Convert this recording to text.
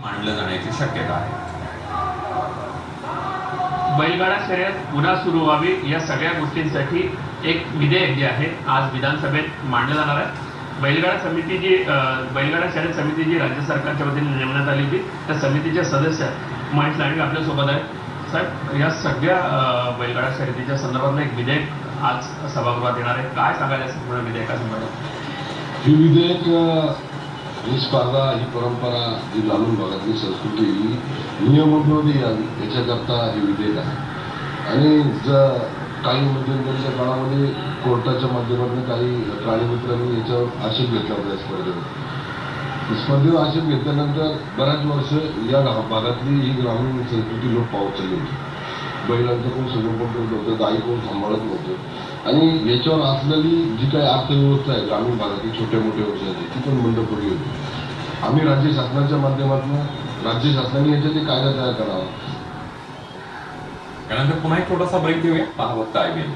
मांडलं जाण्याची शक्यता आहे। बैलगाडा शर्यत पुन्हा सुरू व्हावी या सगळ्या गोष्टींसाठी एक विधेयक जे आहे आज विधानसभेत मांडलं जाणार आहे। बैलगाडा शर्यत समिती जी राज्य सरकारच्या वतीने नेमण्यात आली होती त्या समितीचे सदस्य महेश लांडगे आपल्यासोबत आहेत। साहेब, या सगळ्या बैलगाडा शर्यतीच्या संदर्भातलं एक विधेयक आज सभागृहात येणार आहे, काय सांगायला संपूर्ण विधेयकासंदर्भात? हे विधेयक ही स्पर्धा, ही परंपरा, ही ग्रामीण भागातली संस्कृती नियमांमध्ये यावी याच्याकरता हे विधेयक आहे। आणि काही मध्यंतरीच्या काळामध्ये कोर्टाच्या माध्यमातून काही प्राणीमित्रांनी याच्यावर आक्षेप घेतला होता स्पर्धेवर आक्षेप घेतल्यानंतर बऱ्याच वर्ष या भागातली ही ग्रामीण संस्कृती लोप पावत चालली होती। बैलांचं कोण संगोपन करत नव्हतं, गाई कोण सांभाळत नव्हतं आणि याच्यावर असलेली जी काही अर्थव्यवस्था आहे ग्रामीण भागातील छोट्या मोठ्या व्यवसायाची ती पण बंद पडली होती। आम्ही राज्य शासनाच्या माध्यमातून राज्य शासनाने याच्यात कायदा तयार करावा। त्यानंतर पुन्हा एक छोटासा ब्रेक घेऊया, पाहत IBN।